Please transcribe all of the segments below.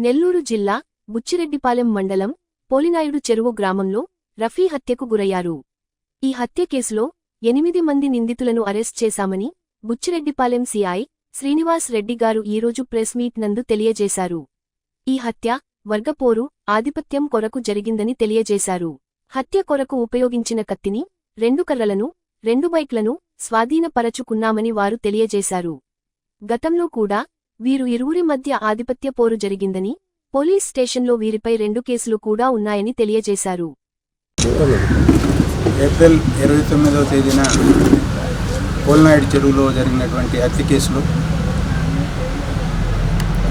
నెల్లూరు జిల్లా బుచ్చిరెడ్డిపాలెం మండలం పోలినాయుడు చెరువు గ్రామంలో రఫీ హత్యకు గురయ్యారు. ఈ హత్య కేసులో 8 మంది నిందితులను అరెస్ట్ చేశామని బుచ్చిరెడ్డిపాలెం సీఐ శ్రీనివాస్ రెడ్డి గారు ఈరోజు ప్రెస్ మీట్ నందు తెలియజేశారు. ఈ హత్య వర్గపోరు, ఆధిపత్యం కొరకు జరిగిందని తెలియజేశారు. హత్య కొరకు ఉపయోగించిన కత్తిని, 2 కర్రలను, 2 బైక్లను స్వాధీనపరచుకున్నామని వారు తెలియజేశారు. గతంలో కూడా వీరు ఇరువురి మధ్య ఆధిపత్య పోరు జరిగిందని, పోలీస్ స్టేషన్లో వీరిపై 2 కేసులు కూడా ఉన్నాయని తెలియజేశారు. ఏప్రిల్ 29వ తేదీన పోలినాయుడు చెరువులో జరిగినటువంటి హత్య కేసులో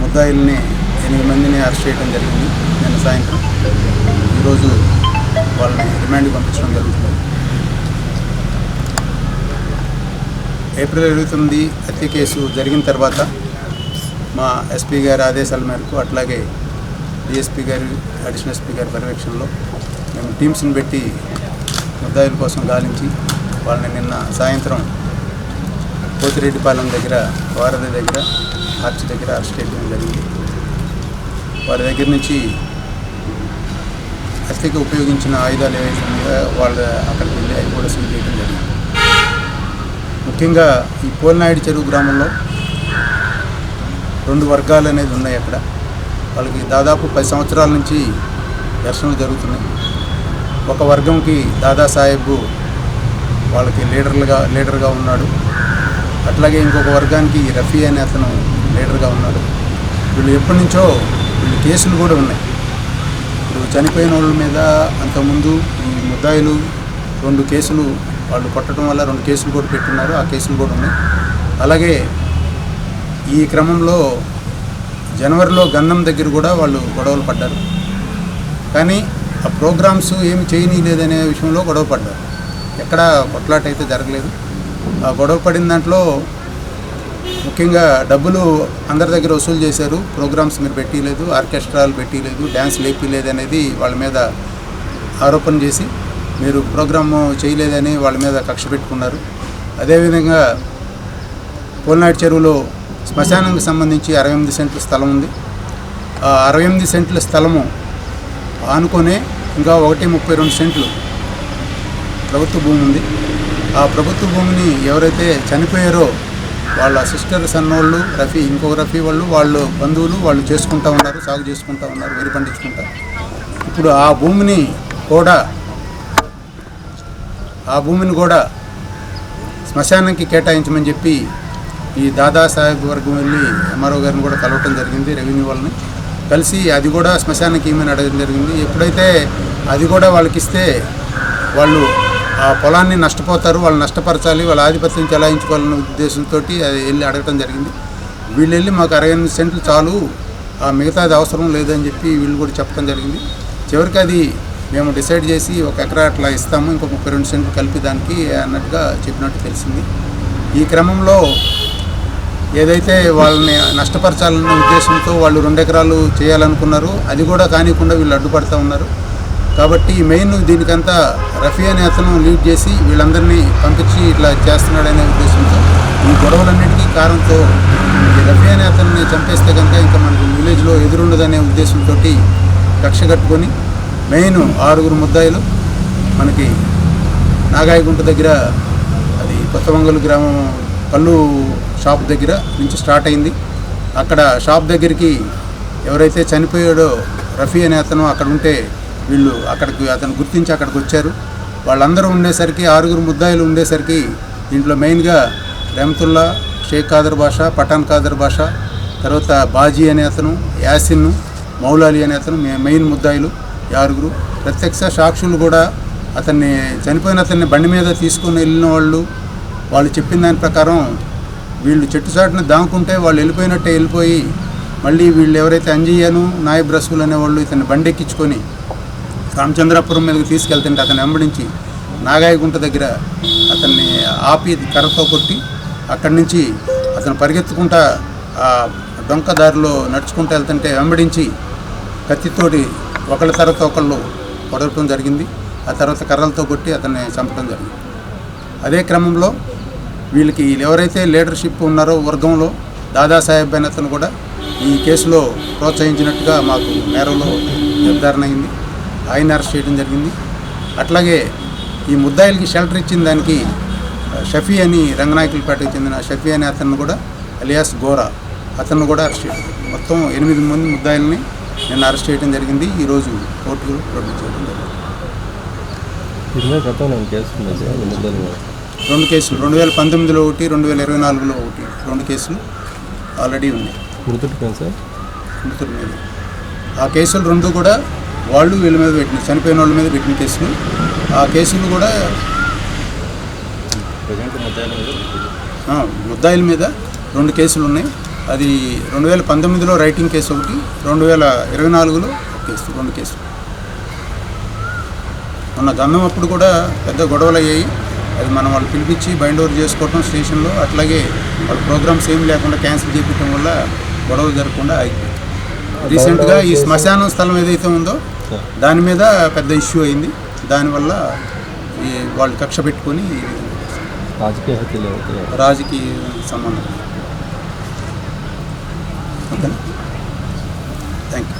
ముద్దాయిల్ని 8 మందిని అరెస్ట్ చేయడం జరిగింది. నిన్న సాయంత్రం ఈరోజు వాళ్ళని రిమాండ్కి పంపించడం జరుగుతుంది. ఏప్రిల్ 29 హత్య కేసు జరిగిన తర్వాత మా ఎస్పీ గారి ఆదేశాల మేరకు, అట్లాగే డిఎస్పీ గారి, అడిషనల్ ఎస్పీ గారి పర్యవేక్షణలో మేము టీమ్స్ని పెట్టి ముద్దాయిల కోసం గాలించి వాళ్ళని నిన్న సాయంత్రం పోతిరెడ్డిపాలెం దగ్గర, వారధి దగ్గర, ఆర్చి దగ్గర అరెస్ట్ చేయడం జరిగింది. వారి దగ్గర నుంచి హత్యకు ఉపయోగించిన ఆయుధాలు ఏవైతే ఉన్నాయో వాళ్ళు అక్కడికి వెళ్ళి అవి కూడా సీజ్ చేయడం జరిగింది. ముఖ్యంగా ఈ పోలినాయుడు చెరువు గ్రామంలో 2 వర్గాలు అనేది ఉన్నాయి. అక్కడ వాళ్ళకి దాదాపు 10 సంవత్సరాల నుంచి ఘర్షణలు జరుగుతున్నాయి. ఒక వర్గంకి దాదాసాహెబ్ వాళ్ళకి లీడర్గా ఉన్నాడు. అట్లాగే ఇంకొక వర్గానికి రఫీ అనే అతను లీడర్గా ఉన్నాడు. వీళ్ళు ఎప్పటి నుంచో వీళ్ళు కేసులు కూడా ఉన్నాయి. ఇప్పుడు చనిపోయిన వాళ్ళ మీద అంతకుముందు ఈ ముద్దాయిలు 2 కేసులు వాళ్ళు కొట్టడం వల్ల 2 కేసులు కూడా పెట్టున్నారు. ఆ కేసులు కూడా ఉన్నాయి. అలాగే ఈ క్రమంలో జనవరిలో గంధం దగ్గర కూడా వాళ్ళు గొడవలు పడ్డారు. కానీ ఆ ప్రోగ్రామ్స్ ఏమి చేయనీయలేదనే విషయంలో గొడవ పడ్డారు. ఎక్కడ కొట్లాట అయితే జరగలేదు. ఆ గొడవ పడిన దాంట్లో ముఖ్యంగా డబ్బులు అందరి దగ్గర వసూలు చేశారు. ప్రోగ్రామ్స్ మీరు పెట్టలేదు, ఆర్కెస్ట్రాలు పెట్టలేదు, డ్యాన్స్ లేపిలేదు అనేది వాళ్ళ మీద ఆరోపణ చేసి మీరు ప్రోగ్రాము చేయలేదని వాళ్ళ మీద కక్ష పెట్టుకున్నారు. అదేవిధంగా పోలినాయుడు చెరువులో శ్మశానానికి సంబంధించి 68 సెంట్ల స్థలం ఉంది. ఆ 68 సెంట్ల స్థలము ఆనుకొనే ఇంకా 132 సెంట్లు ప్రభుత్వ భూమి ఉంది. ఆ ప్రభుత్వ భూమిని ఎవరైతే చనిపోయారో వాళ్ళ సిస్టర్ సన్నోళ్ళు, రఫీ, ఇంకొక రఫీ వాళ్ళు బంధువులు వాళ్ళు చేసుకుంటూ ఉన్నారు, సాగు చేసుకుంటూ ఉన్నారు, వరి పండించుకుంటారు. ఇప్పుడు ఆ భూమిని కూడా శ్మశానానికి కేటాయించమని చెప్పి ఈ దాదాసాహెబ్ వర్గం వెళ్ళి ఎంఆర్ఓ గారిని కూడా కలవటం జరిగింది. రెవెన్యూ వాళ్ళని కలిసి అది కూడా శ్మశానానికి ఏమని అడగడం జరిగింది. ఎప్పుడైతే అది కూడా వాళ్ళకి ఇస్తే వాళ్ళు ఆ పొలాన్ని నష్టపోతారు, వాళ్ళు నష్టపరచాలి, వాళ్ళ ఆధిపత్యం చెలాయించుకోవాలనే ఉద్దేశంతో అది వెళ్ళి అడగటం జరిగింది. వీళ్ళు వెళ్ళి మాకు 68 సెంట్లు చాలు, ఆ మిగతాది అవసరం లేదని చెప్పి వీళ్ళు కూడా చెప్పడం జరిగింది. చివరికి అది మేము డిసైడ్ చేసి 1 ఎకరా అట్లా ఇస్తాము, ఇంకో 32 సెంట్లు కలిపి దానికి అన్నట్టుగా చెప్పినట్టు తెలిసింది. ఈ క్రమంలో ఏదైతే వాళ్ళని నష్టపరచాలన్న ఉద్దేశంతో వాళ్ళు 2 ఎకరాలు చేయాలనుకున్నారు, అది కూడా కానికుండా వీళ్ళు అడ్డుపడుతూ ఉన్నారు. కాబట్టి మెయిన్ దీనికంతా రఫీ అనే అతను లీడ్ చేసి వీళ్ళందరినీ పంపించి ఇట్లా చేస్తున్నాడనే ఉద్దేశంతో ఈ గొడవలన్నిటికీ కారణంతో ఈ రఫీ అనే అతన్ని చంపేస్తే కనుక ఇంకా మనకు విలేజ్లో ఎదురుండదనే ఉద్దేశంతో కక్ష కట్టుకొని మెయిన్ 6 ముద్దాయిలు మనకి నాగాయగుంట దగ్గర, అది కొత్తమంగళ గ్రామం కళ్ళు షాప్ దగ్గర నుంచి స్టార్ట్ అయింది. అక్కడ షాప్ దగ్గరికి ఎవరైతే చనిపోయాడో రఫీ అనే అతను అక్కడ ఉంటే వీళ్ళు అతను గుర్తించి అక్కడికి వచ్చారు. వాళ్ళందరూ ఉండేసరికి 6 ముద్దాయిలు ఉండేసరికి దీంట్లో మెయిన్గా రెహమతుల్లా, షేక్ ఖాదర్ బాషా, పఠాన్ ఖాదర్ బాషా, తర్వాత బాజీ అనే అతను, యాసిన్, మౌలాలి అనే అతను మెయిన్ ముద్దాయిలు 6. ప్రత్యక్ష సాక్షులు కూడా చనిపోయిన అతన్ని బండి మీద తీసుకొని వెళ్ళిన వాళ్ళు చెప్పిన దాని ప్రకారం వీళ్ళు చెట్టుచాటును దాముకుంటే వాళ్ళు వెళ్ళిపోయి మళ్ళీ వీళ్ళు ఎవరైతే అంజయ్యను, నాయబ్ రసూల్ అనేవాళ్ళు ఇతన్ని బండి ఎక్కించుకొని రామచంద్రాపురం మీదకి తీసుకెళ్తుంటే అతను వెంబడించి నాగాయగుంట దగ్గర అతన్ని ఆపి కర్రతో కొట్టి అక్కడి నుంచి అతను పరిగెత్తుకుంటా ఆ డొంక దారిలో నడుచుకుంటూ వెళ్తుంటే వెంబడించి కత్తితోటి ఒకళ్ళ తర్వాత ఒకళ్ళు కొడవటం జరిగింది. ఆ తర్వాత కర్రలతో కొట్టి అతన్ని చంపడం జరిగింది. అదే క్రమంలో వీళ్ళు ఎవరైతే లీడర్షిప్ ఉన్నారో వర్గంలో దాదాసాహెబ్ అనే అతను కూడా ఈ కేసులో ప్రోత్సహించినట్టుగా మాకు నేరంలో నిర్ధారణ అయింది. ఆయన అరెస్ట్ చేయడం జరిగింది. అట్లాగే ఈ ముద్దాయిలకి షెల్టర్ ఇచ్చిన దానికి షఫీ అని రంగనాయకులపేటకు చెందిన షఫీ అనే అతను కూడా అలియాస్ గోరా అతను కూడా అరెస్ట్ చేయడం, మొత్తం 8 మంది ముద్దాయిల్ని నిన్న అరెస్ట్ చేయడం జరిగింది. ఈరోజు కోర్టుకు ప్రొడ్యూస్ చేయడం జరిగింది. 2 కేసులు 2019లో ఒకటి, 2024లో ఒకటి, 2 కేసులు ఆల్రెడీ ఉన్నాయి. మృతుడి మీద ఆ కేసులు 2 కూడా వాళ్ళు వీళ్ళ మీద పెట్టిన, చనిపోయిన వాళ్ళ మీద పెట్టిన కేసులు. ఆ కేసులు కూడా ముద్దాయిల మీద 2 కేసులు ఉన్నాయి. అది 2019లో రైటింగ్ కేసు ఒకటి, 2024లో కేసు, 2 కేసులు. మొన్న గంధం అప్పుడు కూడా పెద్ద గొడవలు అయ్యాయి. అది మనం వాళ్ళు పిలిపించి బైండ్ ఓవర్ చేసుకోవటం స్టేషన్లో, అట్లాగే వాళ్ళ ప్రోగ్రామ్స్ ఏం లేకుండా క్యాన్సిల్ చేయించడం వల్ల గొడవలు జరగకుండా ఆగిపోయింది. రీసెంట్గా ఈ శ్మశానం స్థలం ఏదైతే ఉందో దాని మీద పెద్ద ఇష్యూ అయింది. దానివల్ల వాళ్ళు కక్ష పెట్టుకొని రాజకీయ సంబంధం. ఓకేనా, థ్యాంక్ యూ.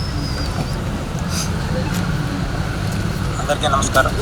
అందరికీ నమస్కారం.